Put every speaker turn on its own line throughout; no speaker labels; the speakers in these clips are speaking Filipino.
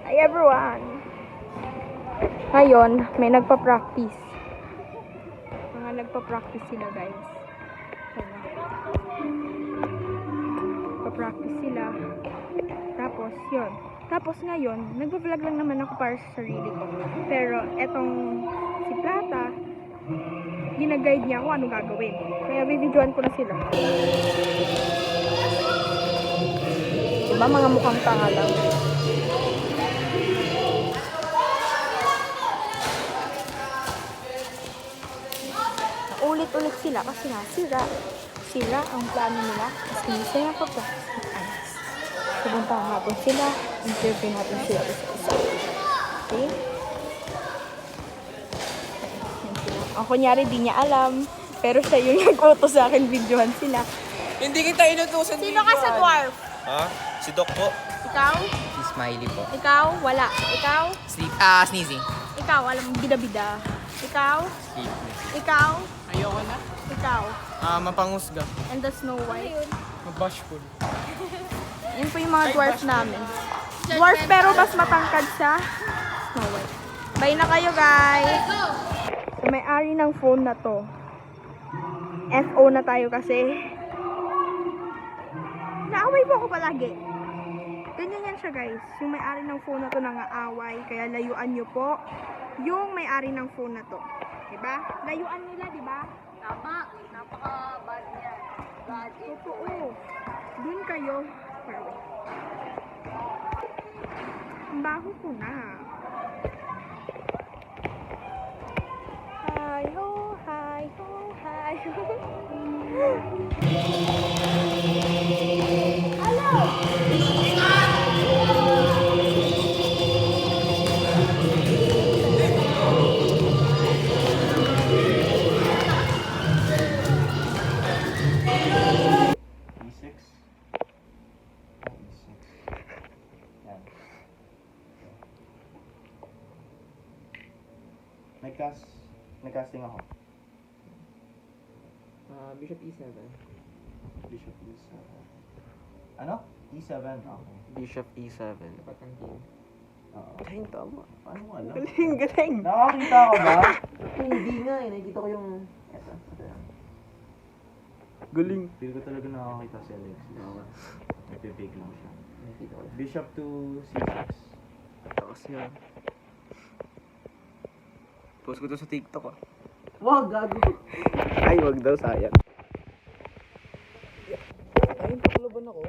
Hi everyone! Ngayon, may nagpa-practice. Mga nagpa-practice sila guys. Nagpa-practice sila. Tapos, yun. Tapos ngayon, nagpa-vlog lang naman ako para sa sarili ko. Pero, etong si Plata, gina-guide niya kung ano gagawin. Kaya bibidyoan ko na sila. Diba mga mukhang tanga lang? Ulit-ulit sila kasi nga sila ang plano nila kasi masaya pa pa pupuntahan natin sila, interview natin sila isa-isa. Okay? Ang kunyari di niya alam pero siya yung nag-utos sa akin videohan sila.
Hindi kita inutusan.
Sino ka sa dwarf?
Ha? Si Doc po.
Ikaw?
Si Smiley po.
Ikaw? Wala. Ikaw?
Sneezy.
Ikaw? Alam mo, bida-bida. Ikaw?
Sleep.
Ikaw?
Ayoko na.
Ikaw?
Mapangusga.
And the Snow White?
Mabashful.
Yan po yung mga dwarf namin. Dwarf pero mas matangkad sa Snow White. Bye na kayo guys! So, may-ari ng phone na to. FO na tayo kasi. Naaway po ako palagi. Ganyan yan siya guys. Yung may-ari ng phone na to nangaaway. Kaya layuan nyo po yung may-ari ng phone na to. Diba? Layuan nila, diba?
Tama, napaka-bad niya. Bad ito.
Oo. Dun kayo. Ang baho ko na. Hi ho, hi ho, hi ho.
May casting ako.
Bishop E7.
Bishop E7. Ano? E7? Okay.
Bishop E7.
Oo.
Galing tama.
Paano mo alam?
Galing.
Nakakita ko ba?
Hindi nga eh. Nakikita ko yung... Eto.
Galing. Feel ko talaga nakakita si Alex. Nagpipig lang siya.
Nakikita ko.
Bishop to C6.
Tapos yun. Post ko to sa TikTok ah.
Wag, gago.
Ay, wag daw, sayang.
Ayun, pakulaban ako.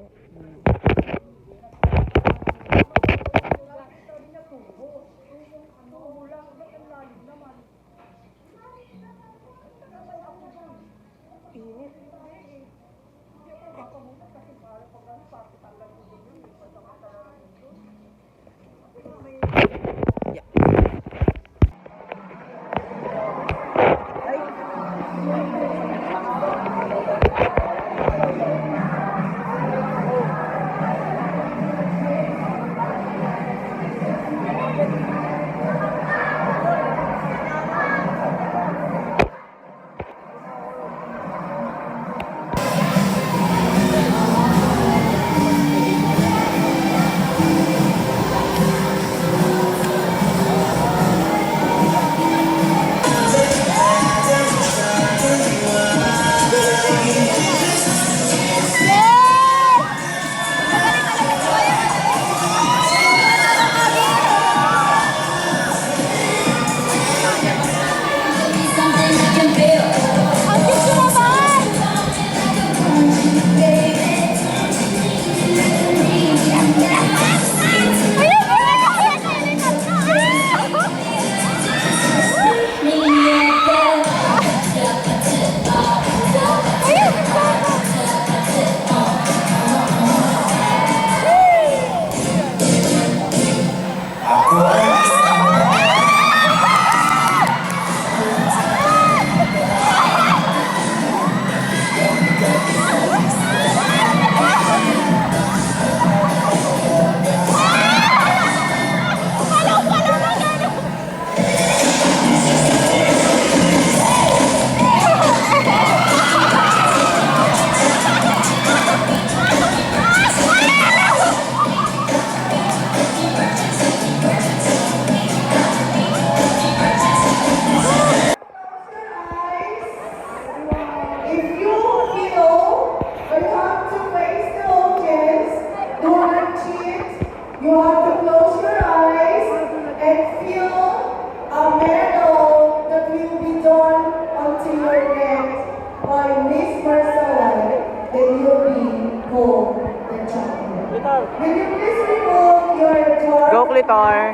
Clitor.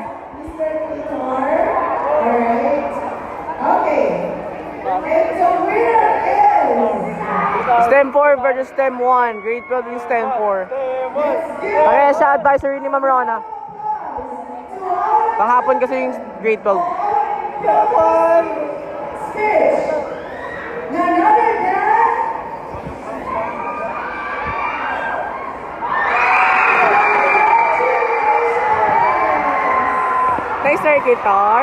STEM 4 versus STEM 1. Grade 12 yung STEM 4. Kaya siya advisory ni Ma'am Rona. Pahapon kasi yung grade 12. Nice try, Guitar.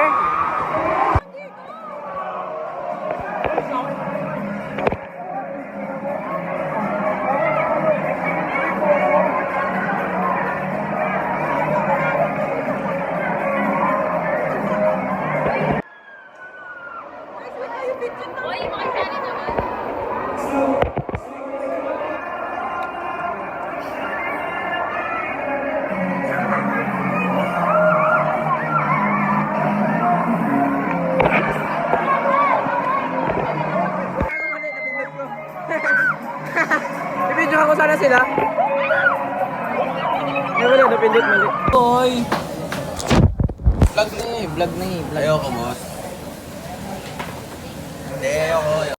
Uy, makisali naman.
I-video ko sana sila. Ay, wala, napindot mali.
Hoy! Vlog na eh. Ayoko, boss. Hindi, ayoko.